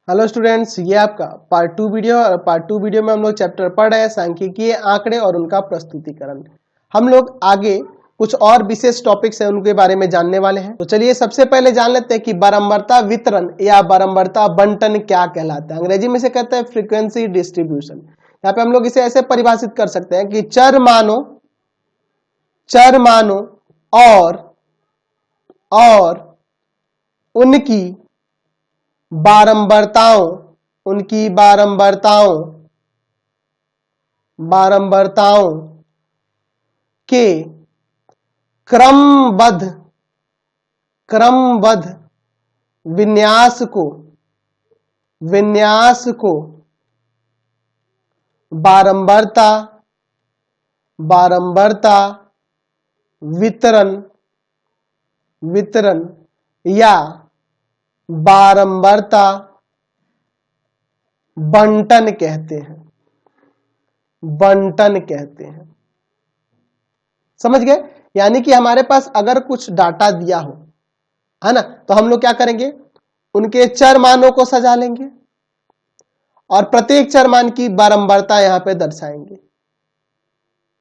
Hello students, ये आपका part 2 video और पार्ट 2 वीडियो में हम लोग चैप्टर पढ़ रहे हैं सांख्यिकीय आंकड़े और उनका प्रस्तुतिकरण। हम लोग आगे कुछ और विशेष टॉपिक्स हैं उनके बारे में जानने वाले हैं। तो चलिए सबसे पहले जान लेते हैं कि बारंबारता वितरण या बारंबारता बंटन क्या कहलाता है। अंग्रेजी में से कहते हैं फ्रीक्वेंसी डिस्ट्रीब्यूशन। यहाँ पे हम लोग इसे ऐसे परिभाषित कर सकते हैं कि चर मानों और उनकी बारंबारताओं के क्रमबद्ध विन्यास को बारंबारता वितरण या बारंबारता बंटन कहते हैं। समझ गए? यानी कि हमारे पास अगर कुछ डाटा दिया हो, है ना, तो हम लोग क्या करेंगे, उनके चर मानों को सजा लेंगे और प्रत्येक चर मान की बारंबारता यहां पे दर्शाएंगे।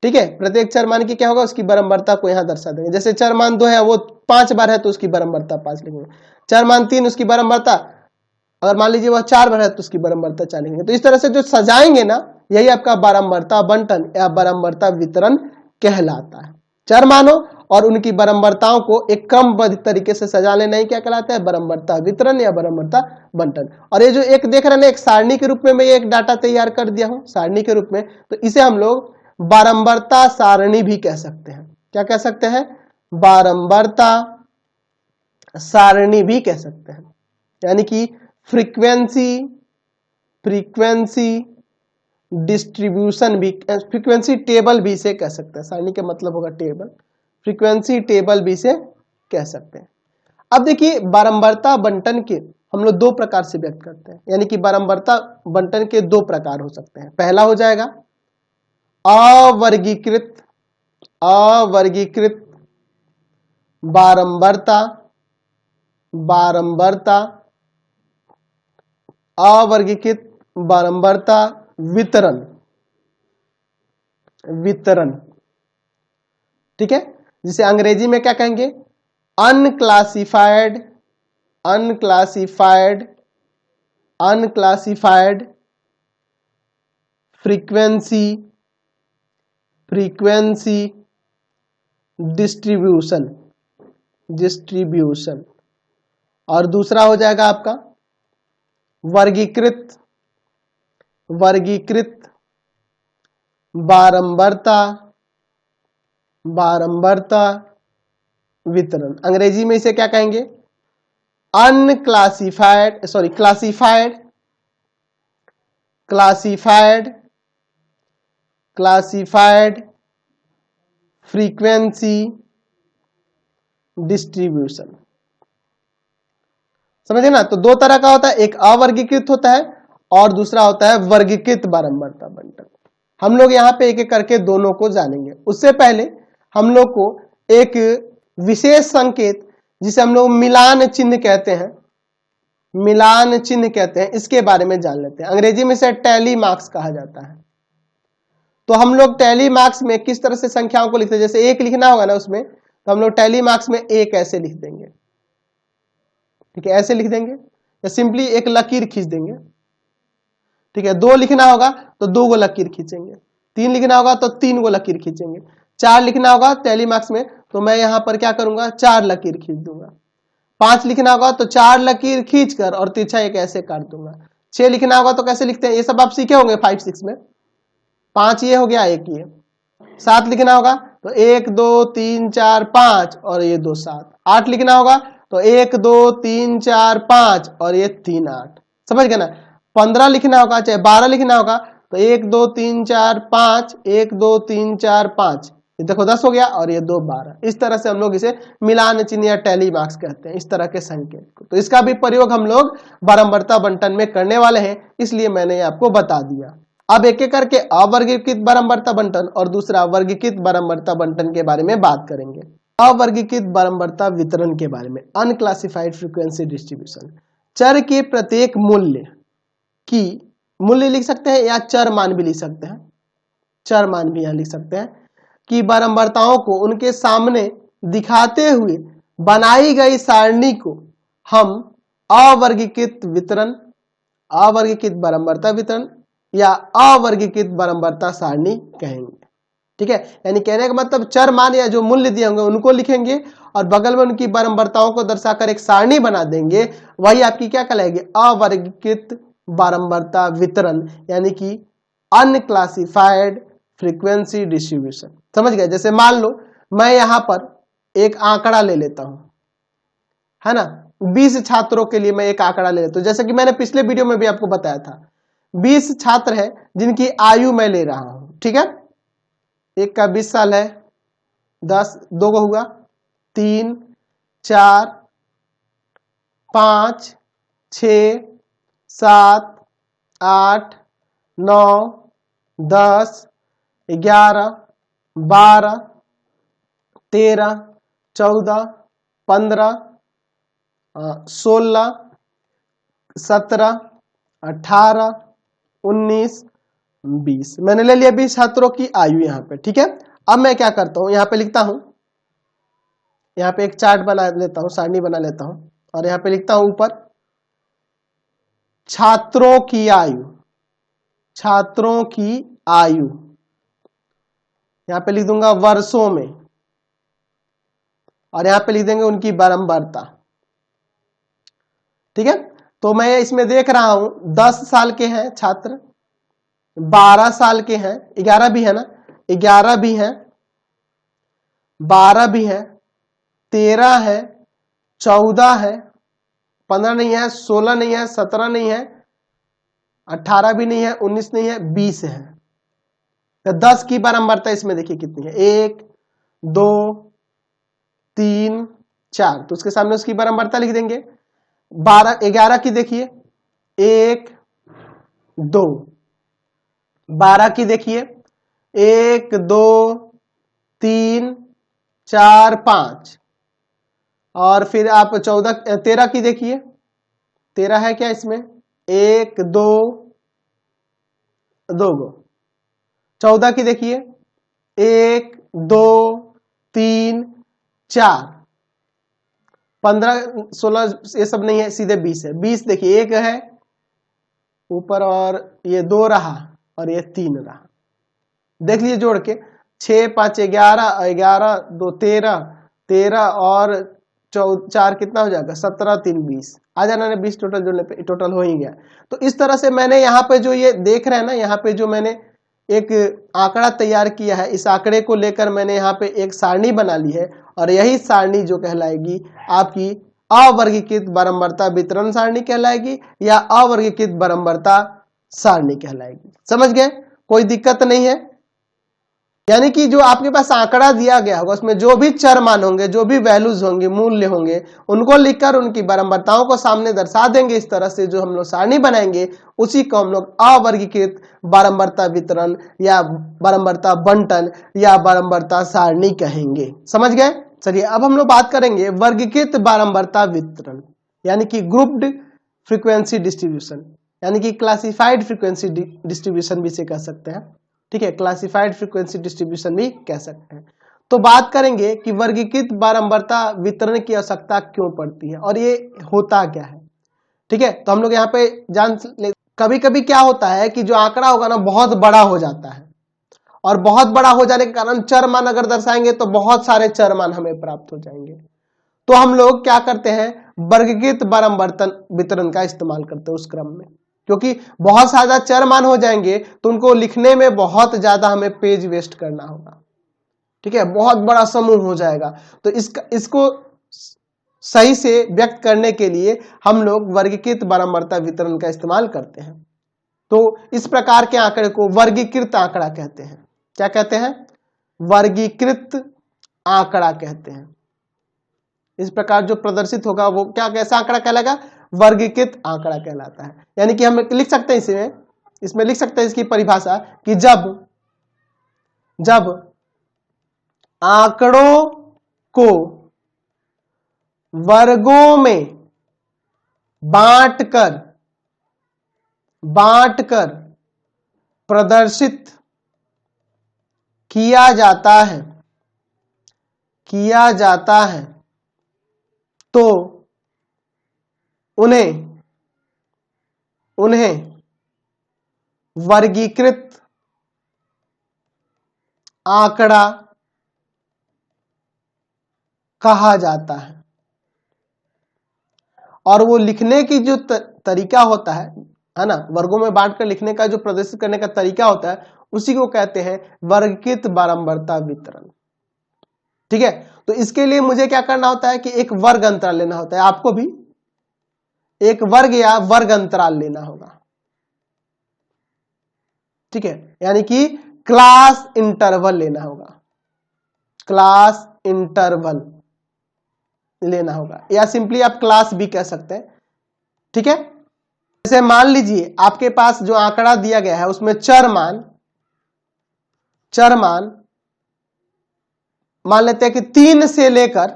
ठीक है, प्रत्येक चर मान की क्या होगा, उसकी बारंबारता को यहां दर्शा देंगे। जैसे चर मान 2 है, वो 5 बार है तो उसकी बारंबारता 5 लिखेंगे। चर मान 3, उसकी बारंबारता अगर मान लीजिए वह 4 बार है तो उसकी बारंबारता 4 लिखेंगे। तो इस तरह से जो सजाएंगे ना, यही आपका बारंबारता बंटन या बारंबारता वितरण कहलाता है। चर मानों और उनकी बारंबारताओं को एक क्रमबद्ध तरीके से सजा लेना ही क्या कहलाता है, बारंबारता वितरण या बारंबारता बंटन। और ये जो एक देख रहे हैं ना, एक सारणी के रूप में मैं एक डाटा तैयार कर दिया हूं सारणी के रूप में, तो इसे हम लोग बारंबारता सारणी भी कह सकते हैं। क्या कह सकते हैं? बारंबारता सारणी भी कह सकते हैं। यानी कि फ्रीक्वेंसी डिस्ट्रीब्यूशन भी, फ्रीक्वेंसी टेबल भी इसे कह सकते हैं। सारणी का मतलब होगा टेबल, फ्रीक्वेंसी टेबल भी इसे कह सकते हैं। अब देखिए, बारंबारता बंटन के हम लोग 2 प्रकार से व्यक्त करते हैं। यानी कि बारंबारता बंटन के 2 प्रकार हो सकते हैं। पहला हो जाएगा अवर्गीकृत बारंबारता अवर्गीकृत बारंबारता वितरण। ठीक है, जिसे अंग्रेजी में क्या कहेंगे, अनक्लासिफाइड फ्रीक्वेंसी डिस्ट्रीब्यूशन। और दूसरा हो जाएगा आपका वर्गीकृत बारंबारता वितरण। अंग्रेजी में इसे क्या कहेंगे, क्लासिफाइड फ्रीक्वेंसी डिस्ट्रीब्यूशन। समझे ना? तो 2 तरह का होता है, एक अवर्गीकृत होता है और दूसरा होता है वर्गीकृत बारंबारता बंटन। हम लोग यहाँ पे एक एक करके दोनों को जानेंगे। उससे पहले हम लोग को एक विशेष संकेत, जिसे हम लोग मिलान चिन्ह कहते हैं, इसके बारे में जान लेते हैं। अंग्रेजी में इसे टैली मार्क्स कहा जाता है। तो हम लोग टैली मार्क्स में किस तरह से संख्याओं को लिखते हैं, जैसे 1 लिखना होगा ना उसमें, तो हम लोग टैली मार्क्स में 1 ऐसे लिख देंगे। ठीक है, ऐसे लिख देंगे या सिंपली एक लकीर खींच देंगे। ठीक है, 2 लिखना होगा तो 2 गो लकीर खींचेंगे, 3 लिखना होगा तो 3 गो लकीर खींचेंगे, 4 लिखना होगा टैली मार्क्स में तो मैं यहां पर क्या करूंगा, 4 लकीर खींच दूंगा। 5 लिखना होगा तो 4 लकीर खींचकर और तिरछा एक ऐसे काट दूंगा। 6 लिखना होगा तो कैसे लिखते हैं, ये सब आप सीखे होंगे 5 6 में। 5 ये हो गया, 1 ये। 7 लिखना होगा तो 1 2 3 4 5 और ये 2 7। 8 लिखना होगा तो 1 2 3 4 5 और ये 3 8। समझ गए ना? 15 लिखना होगा, चाहे 12 लिखना होगा तो 1 2 3 4 5, 1 2 3 4 5, ये देखो 10 हो गया और ये 2 12। इस तरह से हम लोग इसे मिलान चिन्ह या टैली मार्क्स कहते हैं, इस तरह के संकेत को। तो इसका भी प्रयोग हम लोग बारंबारता बंटन में करने वाले हैं, इसलिए मैंने आपको बता दिया। अब एक एक करके अवर्गीकृत बारंबारता बंटन और दूसरा वर्गीकृत बारंबारता बंटन के बारे में बात करेंगे। अवर्गीकृत बारंबारता वितरण के बारे में, अनक्लासिफाइड फ्रीक्वेंसी डिस्ट्रीब्यूशन। चर के प्रत्येक मूल्य कि मूल्य लिख सकते हैं या चर मान भी लिख सकते हैं, चर मान भी यहां लिख सकते हैं कि बारंबारताओं को उनके सामने दिखाते हुए बनाई गई सारणी को हम अवर्गीकृत वितरण, अवर्गीकृत बारंबारता वितरण या अवर्गीकृत बारंबारता सारणी कहेंगे। ठीक है, यानी कहने का मतलब चर मान या जो मूल्य दिए होंगे उनको लिखेंगे और बगल में उनकी बारंबारताओं को दर्शाकर एक सारणी बना देंगे, वही आपकी क्या कहलाएगी, अवर्गीकृत बारंबारता वितरण, यानी कि अनक्लासिफाइड फ्रीक्वेंसी डिस्ट्रीब्यूशन। समझ गए? जैसे मान लो मैं यहां पर एक आंकड़ा ले लेता हूं, है ना, 20 छात्रों के लिए मैं एक आंकड़ा ले लेता हूं, जैसे कि मैंने पिछले वीडियो में भी आपको बताया था 20 छात्र है जिनकी आयु मैं ले रहा हूं। ठीक है, एक का 20 साल है, 10, दो को हुआ 3, 4, 5, 6, 7, 8, 9, 10, 11, 12, 13, 14, 15, 16, 17, 18, 19, 20। मैंने ले लिया 20 छात्रों की आयु यहां पे। ठीक है, अब मैं क्या करता हूं, यहां पे लिखता हूं, यहां पे एक चार्ट बना लेता हूं, सारणी बना लेता हूं और यहां पे लिखता हूं ऊपर छात्रों की आयु, छात्रों की आयु यहां पे लिख दूंगा वर्षों में और यहां पे लिख देंगे उनकी बारंबारता। ठीक है, तो मैं इसमें देख रहा हूं 10 साल के हैं छात्र, 12 साल के हैं, 11 भी है ना, 11 भी हैं, 12 भी है, 13 है, 14 है, 15 नहीं है, 16 नहीं है, 17 नहीं है, 18 भी नहीं है, 19 नहीं है, 20 है। तो 10 की बारंबारता इसमें देखिए कितनी है, 1, 2, 3, 4, तो उसके सामने उसकी बारंबारता लिख देंगे। 12, 11 की देखिए 1, 2, 12 की देखिए 1, 2, 3, 4, 5 और फिर आप 13 की देखिए, 13 है क्या इसमें, 1, 2, 2 गो। 14 की देखिए 1, 2, 3, 4, 15, 16 ये सब नहीं है, सीधे 20 है। 20 देखिए, एक है ऊपर और ये 2 रहा और ये 3 रहा, देख लीजिए जोड़ के 6, 5, 11, 11, 2, 13, 13 और 4 कितना हो जाएगा, 17, 3, 20 आ जाना, 20 टोटल जोड़ने पे टोटल हो ही गया। तो इस तरह से मैंने यहाँ पे जो ये देख रहे हैं ना, यहाँ पे जो मैंने एक आंकड़ा तैयार किया है, इस आंकड़े को लेकर मैंने यहाँ पे एक सारणी बना ली है और यही सारणी जो कहलाएगी आपकी अवर्गीकृत बारंबारता वितरण सारणी कहलाएगी या अवर्गीकृत बारंबारता सारणी कहलाएगी। समझ गए? कोई दिक्कत नहीं है। यानी कि जो आपके पास आंकड़ा दिया गया होगा उसमें जो भी चर मान होंगे, जो भी वैल्यूज होंगे, मूल्य होंगे, उनको लिखकर उनकी बारंबारताओं को सामने दर्शा देंगे। इस तरह से जो हम लोग सारणी बनाएंगे उसी को हम लोग अवर्गीकृत बारंबारता वितरण या बारंबारता बंटन या बारंबारता सारणी कहेंगे। समझ गए? चलिए अब हम लोग बात करेंगे वर्गीकृत बारंबारता वितरण, यानी कि ग्रुप्ड फ्रीक्वेंसी डिस्ट्रीब्यूशन, यानी कि क्लासिफाइड फ्रीक्वेंसी डिस्ट्रीब्यूशन भी इसे कह सकते हैं। ठीक है, क्लासिफाइड फ्रीक्वेंसी डिस्ट्रीब्यूशन भी कह सकते हैं। तो बात करेंगे कि वर्गीकृत बारंबारता वितरण की आवश्यकता क्यों पड़ती है और ये होता क्या है। ठीक है, तो हम लोग यहाँ पे जान ले, कभी कभी क्या होता है कि जो आंकड़ा होगा ना बहुत बड़ा हो जाता है और बहुत बड़ा हो जाने के कारण चर मान अगर दर्शाएंगे तो बहुत सारे चर मान हमें प्राप्त हो जाएंगे। तो हम लोग क्या करते हैं, वर्गीकृत बारंबारता वितरण का इस्तेमाल करते हैं उस क्रम में, क्योंकि बहुत ज्यादा चर मान हो जाएंगे तो उनको लिखने में बहुत ज्यादा हमें पेज वेस्ट करना होगा। ठीक है, बहुत बड़ा समूह हो जाएगा, तो इसको सही से व्यक्त करने के लिए हम लोग वर्गीकृत बारंबारता वितरण का इस्तेमाल करते हैं। तो इस प्रकार के आंकड़े को वर्गीकृत आंकड़ा कहते हैं। क्या कहते हैं? वर्गीकृत आंकड़ा कहते हैं। इस प्रकार जो प्रदर्शित होगा वो क्या, कैसा आंकड़ा कहलाएगा, वर्गीकृत आंकड़ा कहलाता है। यानी कि हम लिख सकते हैं इसमें लिख सकते हैं इसकी परिभाषा कि जब आंकड़ों को वर्गों में बांटकर बांटकर प्रदर्शित किया जाता है तो उन्हें वर्गीकृत आंकड़ा कहा जाता है। और वो लिखने की जो तरीका होता है ना, वर्गों में बांटकर लिखने का जो प्रदर्शित करने का तरीका होता है, उसी को कहते हैं वर्गीकृत बारंबारता वितरण। ठीक है, तो इसके लिए मुझे क्या करना होता है कि एक वर्ग अंतराल लेना होता है। आपको भी एक वर्ग या वर्ग अंतराल लेना होगा। ठीक है, यानी कि क्लास इंटरवल लेना होगा, क्लास इंटरवल लेना होगा, या सिंपली आप क्लास भी कह सकते हैं। ठीक है, जैसे मान लीजिए आपके पास जो आंकड़ा दिया गया है उसमें चर मान मान लेते हैं कि 3 से लेकर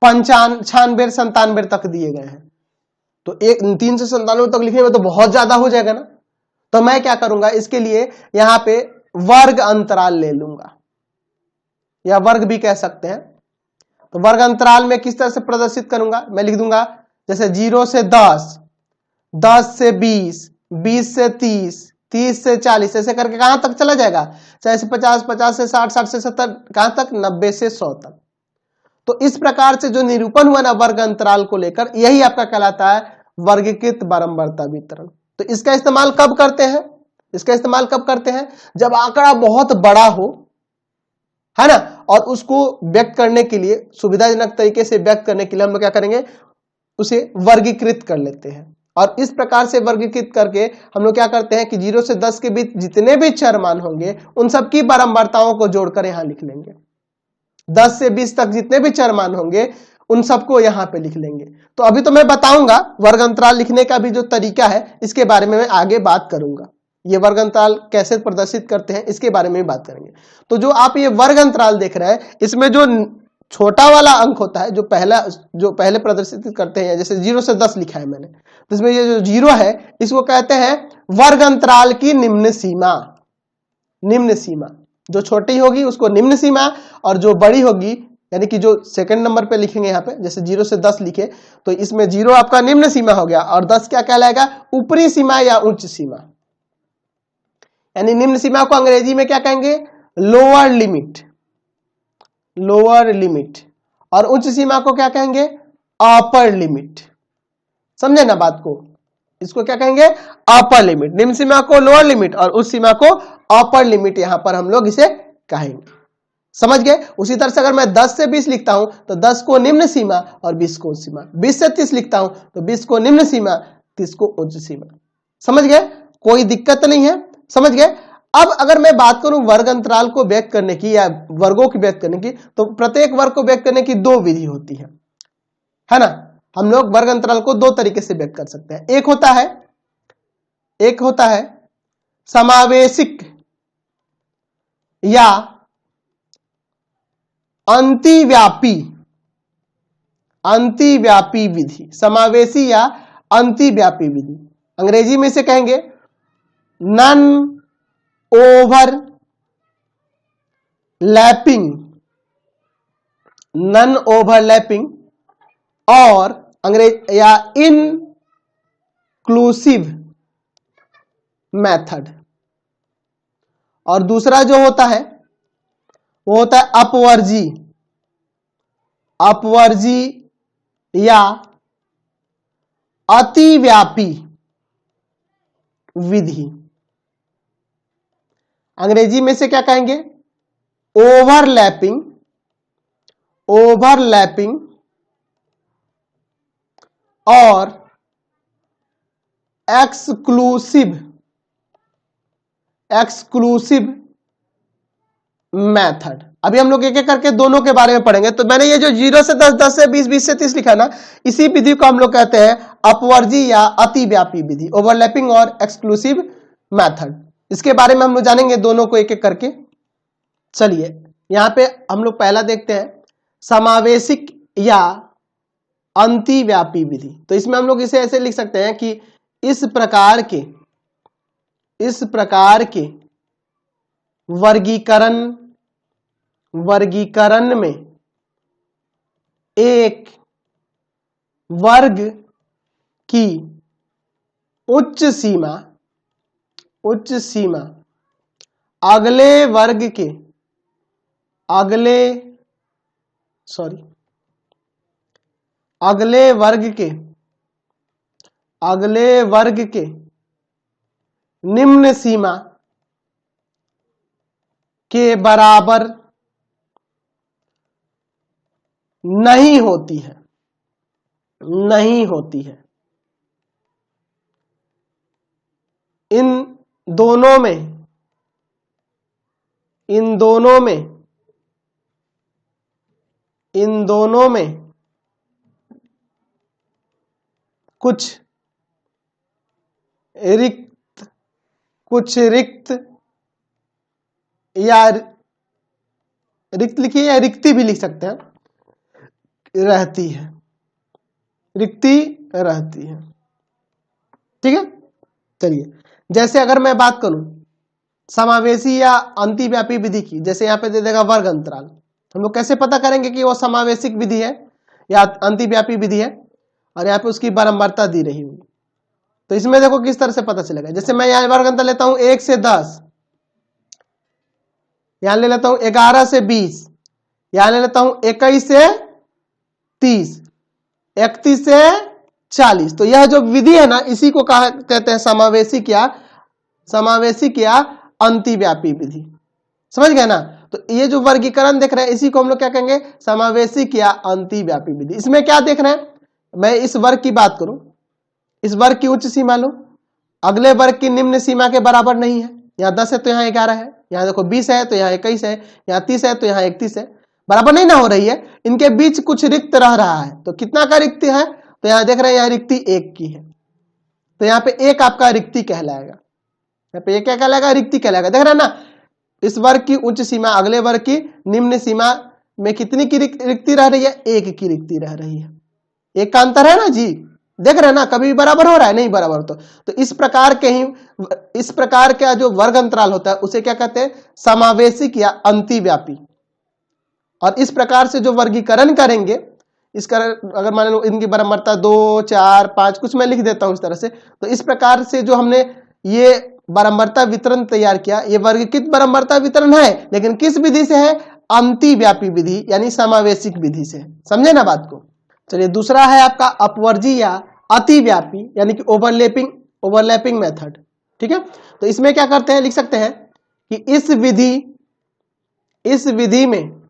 95 97 तक दिए गए हैं। तो 3 से 97 तक लिखने में तो बहुत ज्यादा हो जाएगा ना, तो मैं क्या करूंगा, इसके लिए यहां पे वर्ग अंतराल ले लूंगा, या वर्ग भी कह सकते हैं। तो वर्ग अंतराल में किस तरह से प्रदर्शित करूंगा, मैं लिख दूंगा जैसे 0 से 10, 10 से 20, 20 से 30, 30 से 40, ऐसे करके कहां तक चला जाएगा, 40 से 50, 50 से 60, 60 से 70, कहां तक, 90 से 100 तक। तो इस प्रकार से जो निरूपण हुआ ना वर्ग अंतराल को लेकर, यही आपका कहलाता है वर्गीकृत बारंबारता वितरण। तो इसका इस्तेमाल कब करते हैं, जब आंकड़ा बहुत बड़ा हो, है ना, और उसको व्यक्त करने के लिए, सुविधाजनक तरीके से व्यक्त करने के लिए हम लोग क्या करेंगे, उसे वर्गीकृत कर लेते हैं। और इस प्रकार से वर्गीकृत करके हम लोग क्या करते हैं कि 0 से 10 के बीच जितने भी चर मान होंगे उन सबकी बारंबारताओं को जोड़कर यहां लिख लेंगे। 10 से 20 तक जितने भी चर मान होंगे उन सबको यहां पे लिख लेंगे। तो अभी तो मैं बताऊंगा वर्ग अंतराल लिखने का भी जो तरीका है, इसके बारे में मैं आगे बात करूंगा। ये वर्ग अंतराल कैसे प्रदर्शित करते हैं इसके बारे में बात करेंगे। तो जो आप ये वर्ग अंतराल देख रहे हैं, इसमें जो छोटा वाला अंक होता है, जो पहले प्रदर्शित करते हैं, जैसे 0 से 10 लिखा है मैंने, तो इसमें ये जो 0 है इसको कहते हैं वर्ग अंतराल की निम्न सीमा। जो छोटी होगी उसको निम्न सीमा, और जो बड़ी होगी, यानी कि जो सेकंड नंबर पे लिखेंगे यहाँ पे, जैसे 0 से 10 लिखे तो इसमें 0 आपका निम्न सीमा हो गया, और 10 क्या कहलाएगा, ऊपरी सीमा या उच्च सीमा। यानी निम्न सीमा को अंग्रेजी में क्या कहेंगे, लोअर लिमिट, और उच्च सीमा को क्या कहेंगे, अपर लिमिट। समझे ना बात को, इसको क्या कहेंगे, अपर लिमिट। निम्न सीमा को लोअर लिमिट और उच्च सीमा को अपर लिमिट, यहां पर हम लोग इसे कहेंगे। समझ गए। उसी तरह से अगर मैं 10 से 20 लिखता हूं तो 10 को निम्न सीमा और 20 को उच्च सीमा। 20 से 30 लिखता हूं तो 20 को निम्न सीमा, 30 को उच्च सीमा। समझ गए, कोई दिक्कत नहीं है, समझ गए। अब अगर मैं बात करूं वर्ग अंतराल को व्यक्त करने की या वर्गों की व्यक्त करने की, तो प्रत्येक वर्ग को व्यक्त करने की 2 विधि होती है ना। हम लोग वर्ग अंतराल को 2 तरीके से व्यक्त कर सकते हैं। एक होता है समावेशिक या अंतिव्यापी विधि, समावेशी या अंतिव्यापी विधि। अंग्रेजी में इसे कहेंगे नॉन ओवरलैपिंग और अंग्रेज या इनक्लूसिव मेथड। और दूसरा जो होता है वो होता है अपवर्जी या अतिव्यापी विधि। अंग्रेजी में से क्या कहेंगे, ओवरलैपिंग और एक्सक्लूसिव मेथड। अभी हम लोग एक एक करके दोनों के बारे में पढ़ेंगे। तो मैंने ये जो 0 से 10, 10 से 20, 20 से 30 लिखा ना, इसी विधि को हम लोग कहते हैं अपवर्जी या अतिव्यापी विधि, ओवरलैपिंग और एक्सक्लूसिव मेथड। इसके बारे में हम लोग जानेंगे दोनों को एक एक करके। चलिए यहां पे हम लोग पहला देखते हैं समावेशिक या अंतिव्यापी विधि। तो इसमें हम लोग इसे ऐसे लिख सकते हैं कि इस प्रकार के वर्गीकरण में एक वर्ग की उच्च सीमा अगले वर्ग के निम्न सीमा के बराबर नहीं होती है। इन दोनों में कुछ रिक्त या रिक्त लिखिए या रिक्ति भी लिख सकते हैं, रहती है। ठीक है, चलिए जैसे अगर मैं बात करूं समावेशी या अंतिव्यापी विधि की, जैसे यहां पे दे देगा वर्ग अंतराल, हम लोग कैसे पता करेंगे कि वो समावेशिक विधि है या अंतिव्यापी विधि है? और यहाँ पे उसकी बारंबारता दी रही होगी, तो इसमें देखो किस तरह से पता चलेगा। जैसे मैं यहाँ वर्ग अंतर लेता हूं 1 से 10, यहां ले लेता हूं 11 से 20, यहां ले लेता हूं 21 से 30, 31 से 40। तो यह जो विधि है ना, इसी को कहते हैं समावेशिक या अंतिव्यापी विधि। समझ गए ना? तो ये जो वर्गीकरण देख रहे हैं, इसी को हम लोग क्या कहेंगे? समावेशिक या अंतिव्यापी विधि। इसमें क्या देख रहे हैं? मैं इस वर्ग की बात करूं, इस वर्ग की उच्च सीमा लो, अगले वर्ग की निम्न सीमा के बराबर नहीं है। यहाँ 10 है तो यहाँ 11 है, यहाँ देखो 20 है तो यहाँ 21 है, यहाँ 30 है तो यहाँ 31 है, बराबर नहीं ना हो रही है। इनके बीच कुछ रिक्त रह रहा है, तो कितना का रिक्ति है? तो यहाँ देख रहे हैं यहाँ रिक्ति 1 की है, तो यहाँ पे 1 आपका रिक्ति कहलाएगा। यहाँ पे 1 क्या कहलाएगा? रिक्ति कहलाएगा। देख रहे हैं ना, इस वर्ग की उच्च सीमा अगले वर्ग की निम्न सीमा में कितनी की रिक्ति रह रही है? 1 की रिक्ति रह रही है। 1 का अंतर है ना जी, देख रहे हैं ना, कभी बराबर हो रहा है? नहीं बराबर। तो इस प्रकार का जो वर्ग अंतराल होता है उसे क्या कहते हैं? समावेशिक या अंतिव्यापी। और इस प्रकार से जो वर्गीकरण करेंगे, इसका अगर मान लो इनकी बारंबारता 2, 4, 5 कुछ मैं लिख देता हूं इस तरह से, तो इस प्रकार से जो हमने ये बारंबारता वितरण तैयार किया, ये वर्गीकृत बारंबारता वितरण है, लेकिन किस विधि से है? अंतिव्यापी विधि यानी समावेशिक विधि से। समझे ना बात को? चलिए दूसरा है आपका अपवर्जी या अतिव्यापी यानी कि ओवरलैपिंग मेथड। ठीक है, तो इसमें क्या करते हैं? लिख सकते हैं कि इस विधि में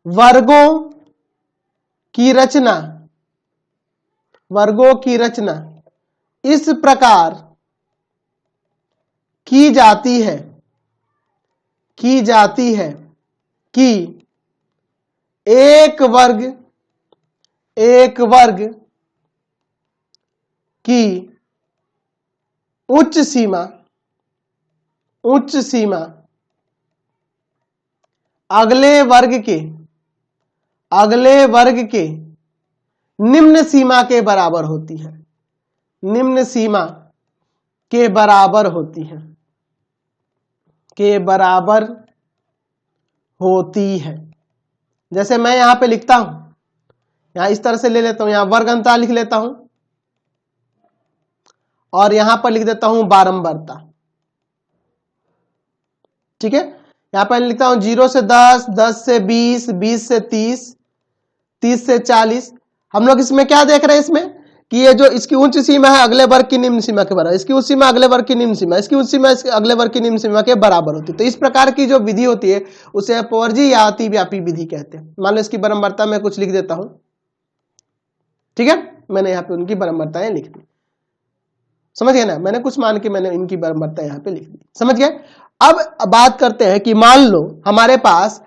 वर्गों की रचना इस प्रकार की जाती है कि एक वर्ग की उच्च सीमा अगले वर्ग के निम्न सीमा के बराबर होती है। जैसे मैं यहां पे लिखता हूं, यहां इस तरह से ले लेता हूं, यहां वर्ग अंतराल लिख लेता हूं और यहां पर लिख देता हूं बारंबारता। ठीक है, यहां पर लिखता हूं 0 से 10, 10 से 20, 20 से 30, 30 से 40। हम लोग इसमें क्या देख रहे हैं? इसमें कि ये जो इसकी उच्च सीमा है अगले वर्ग की निम्न सीमा के बराबर, इसकी उच्च सीमा अगले वर्ग की निम्न सीमा, इसकी उच्च सीमा अगले वर्ग की निम्न सीमा के बराबर होती है। तो इस प्रकार की जो विधि होती है उसे अपवर्जी या अतिव्यापी विधि कहते हैं। मान लो इसकी बारंबारता मैं कुछ लिख देता हूं। ठीक है, मैंने यहाँ पे उनकी बारंबारताएं लिख दी। समझ गए ना? मैंने कुछ मान के मैंने इनकी बारंबारता यहाँ पे लिख दी। समझ गए? अब बात करते हैं कि मान लो हमारे पास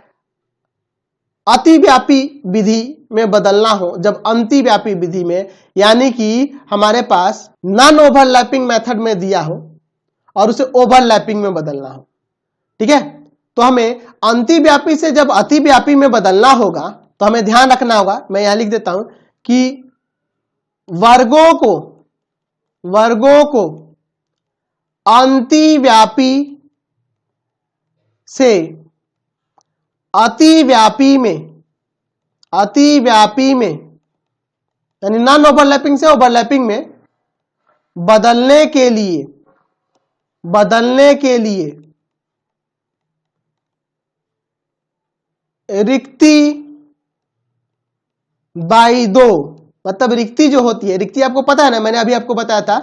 अतिव्यापी विधि में बदलना हो, जब अंतिव्यापी विधि में यानी कि हमारे पास नॉन ओवरलैपिंग मेथड में दिया हो और उसे ओवरलैपिंग में बदलना हो। ठीक है, तो हमें अंतिव्यापी से जब अतिव्यापी में बदलना होगा तो हमें ध्यान रखना होगा, मैं यहां लिख देता हूं कि वर्गों को वर्गों को अंतिव्यापी से अतिव्यापी में यानी नॉन ओवरलैपिंग से ओवरलैपिंग में बदलने के लिए रिक्ति बाई 2, मतलब रिक्ति जो होती है, रिक्ति आपको पता है ना, मैंने अभी आपको बताया था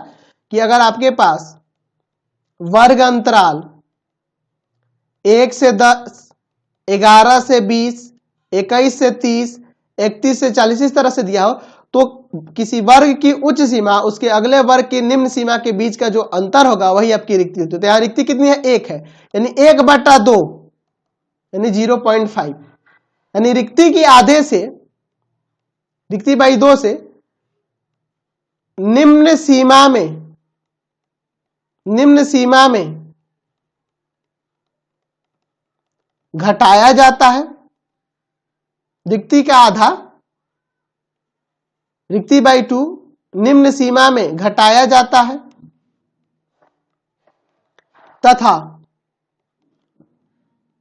कि अगर आपके पास वर्ग अंतराल 1 से 10, 11 से 20, 21 से 30, 31 से 40 इस तरह से दिया हो, तो किसी वर्ग की उच्च सीमा उसके अगले वर्ग की निम्न सीमा के बीच का जो अंतर होगा वही आपकी रिक्ति होती है। तो यहां रिक्ति कितनी है? 1 है, यानी 1/2 यानी 0.5, यानी रिक्ति की आधे से, रिक्ति बाई 2 से निम्न सीमा में घटाया जाता है। रिक्ति का आधा, रिक्ति बाई 2 निम्न सीमा में घटाया जाता है तथा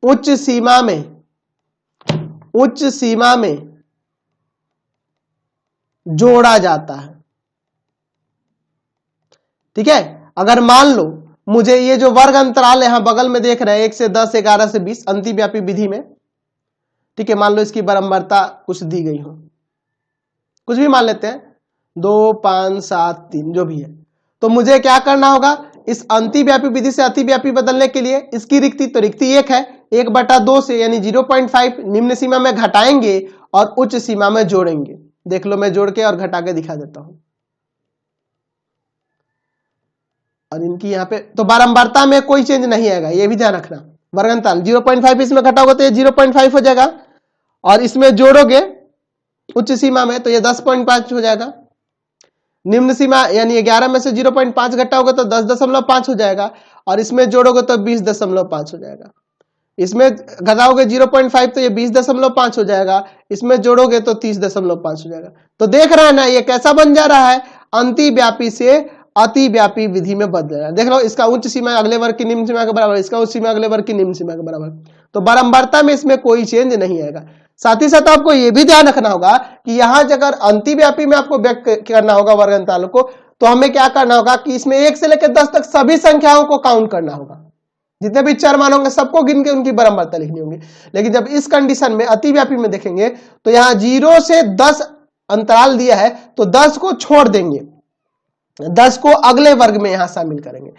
उच्च सीमा में जोड़ा जाता है। ठीक है, अगर मान लो मुझे ये जो वर्ग अंतराल यहां बगल में देख रहे हैं 1 से 10, 11 से 20 अंतिव्यापी विधि में, ठीक है, मान लो इसकी बारंबारता कुछ दी गई हो, कुछ भी मान लेते हैं 2, 5, 7, 3 जो भी है, तो मुझे क्या करना होगा? इस अंतिव्यापी विधि से अतिव्यापी बदलने के लिए इसकी रिक्ति, तो रिक्ति 1 है, 1/2 से यानी 0.5 निम्न सीमा में घटाएंगे और उच्च सीमा में जोड़ेंगे। देख लो, मैं जोड़ के और घटा के दिखा देता हूं। और इनकी यहाँ पे तो बारंबारता में कोई चेंज नहीं आएगा, ये भी ध्यान रखना। वर्ग अंतराल 0.5 इसमें घटाओगे तो ये 0.5 हो जाएगा, और इसमें जोड़ोगे उच्च सीमा में तो ये 10.5 हो जाएगा। निम्न सीमा यानी 11 में से 0.5 घटाओगे तो 10.5 हो जाएगा, और इसमें जोड़ोगे तो 20.5 हो जाएगा। इसमें घटाओगे 0.5 तो ये 20.5 हो जाएगा, इसमें जोड़ोगे तो 30.5 हो जाएगा। तो देख रहे हैं ना, ये कैसा बन जा रहा है? अंतिव्यापी से अतिव्यापी विधि में बदलेगा। देख लो, इसका उच्च सीमा अगले वर्ग की निम्न सीमा के बराबर, इसका उच्च सीमा अगले वर्ग की निम्न सीमा के बराबर, तो बारंबारता में इसमें कोई चेंज नहीं आएगा। साथ ही साथ आपको यह भी ध्यान रखना होगा कि यहां अगर अंतिव्यापी में आपको व्यक्त करना होगा वर्ग अंतरालों को, तो हमें क्या करना होगा कि इसमें 1 से लेकर 10 तक सभी संख्याओं को काउंट करना होगा। जितने भी चर मान होंगे सबको गिन के उनकी बारंबारता लिखनी होगी। लेकिन जब इस कंडीशन में अतिव्यापी में देखेंगे तो यहां 0 से 10 अंतराल दिया है, तो 10 को छोड़ देंगे, 10 को अगले वर्ग में यहां शामिल करेंगे।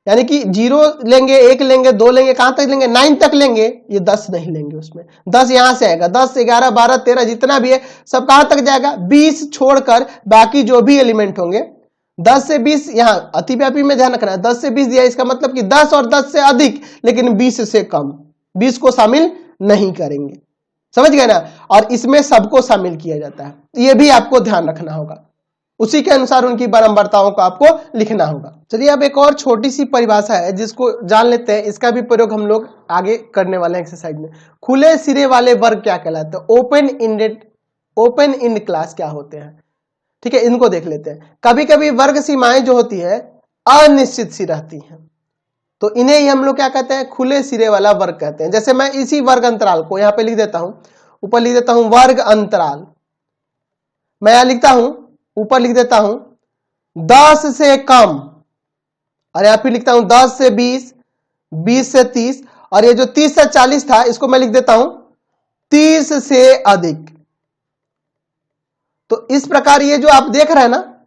यानी कि 0 लेंगे, 1 लेंगे, 2 लेंगे, कहां तक लेंगे? 9 तक लेंगे, ये 10 नहीं लेंगे उसमें। 10 यहां से आएगा, 10, 11, 12, 13 जितना भी है सब कहां तक जाएगा? 20 छोड़कर बाकी जो भी एलिमेंट होंगे 10 से 20, यहां अतिव्यापी में ध्यान रखना है 10 से 20 दिया, इसका मतलब कि 10 और 10 से अधिक लेकिन 20 से कम, 20 को शामिल नहीं करेंगे। समझ गए ना? और इसमें सबको शामिल किया जाता है, यह भी आपको ध्यान रखना होगा। उसी के अनुसार उनकी बारंबारताओं को आपको लिखना होगा। चलिए अब एक और छोटी सी परिभाषा है जिसको जान लेते हैं, इसका भी प्रयोग हम लोग आगे करने वाले हैं एक्सरसाइज में। खुले सिरे वाले वर्ग क्या कहलाते हैं? ओपन इंड क्लास क्या होते हैं? ठीक है, इनको देख लेते हैं। कभी कभी वर्ग सीमाएं जो होती है अनिश्चित सी रहती हैं, तो इन्हें ही हम लोग क्या कहते हैं? खुले सिरे वाला वर्ग कहते हैं। जैसे मैं इसी वर्ग अंतराल को यहां पे लिख देता हूं, ऊपर लिख देता हूं वर्ग अंतराल, मैं यहां लिखता हूं, ऊपर लिख देता हूं 10 से कम, और यहां फिर लिखता हूं 10 से 20, 20 से 30, और ये जो 30 से 40 था इसको मैं लिख देता हूं 30 से अधिक। तो इस प्रकार ये जो आप देख रहे हैं ना,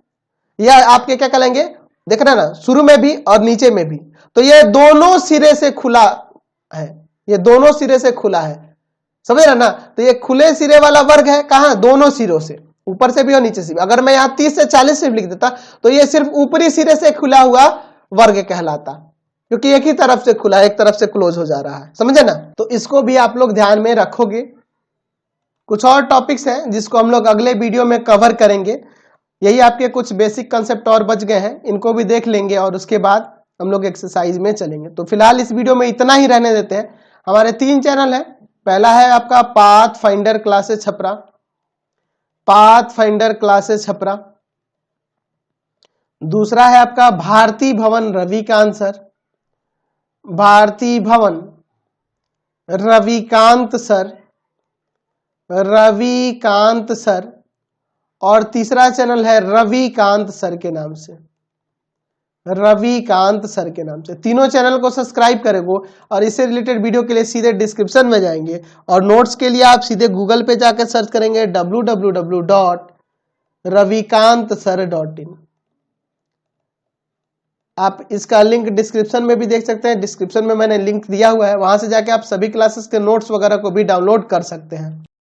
यह आपके क्या कहलाएंगे? देख रहे हैं ना, शुरू में भी और नीचे में भी, तो ये दोनों सिरे से खुला है, ये दोनों सिरे से खुला है। समझ रहे ना? तो ये खुले सिरे वाला वर्ग है, कहां? दोनों सिरों से, ऊपर से भी और नीचे से भी। अगर मैं यहां 30 से 40 से लिख देता तो ये सिर्फ ऊपरी सिरे से खुला हुआ वर्ग कहलाता, क्योंकि एक ही तरफ से खुला है, एक तरफ से क्लोज हो जा रहा है। समझे ना? तो इसको भी आप लोग ध्यान में रखोगे। कुछ और टॉपिक्स हैं जिसको हम लोग अगले वीडियो में कवर करेंगे। यही आपके कुछ बेसिक कंसेप्ट और बच गए हैं, इनको भी देख लेंगे और उसके बाद हम लोग एक्सरसाइज में चलेंगे। तो फिलहाल इस वीडियो में इतना ही रहने देते हैं। हमारे 3 चैनल है। पहला है आपका path finder classes Chhapra, path finder classes Chhapra. दूसरा है आपका भारती भवन रविकांत सर, भारती भवन रविकांत सर, रविकांत सर। और तीसरा चैनल है रविकांत सर के नाम से, रविकांत सर के नाम से। तीनों चैनल को सब्सक्राइब करेंगे और इससे रिलेटेड वीडियो के लिए सीधे डिस्क्रिप्शन में जाएंगे और नोट्स के लिए आप सीधे गूगल पे जाकर सर्च करेंगे www.ravikantsir.in। आप इसका लिंक डिस्क्रिप्शन में भी देख सकते हैं, डिस्क्रिप्शन में मैंने लिंक दिया हुआ है, वहां से जाके आप सभी क्लासेस के नोट्स वगैरह को भी डाउनलोड कर सकते हैं।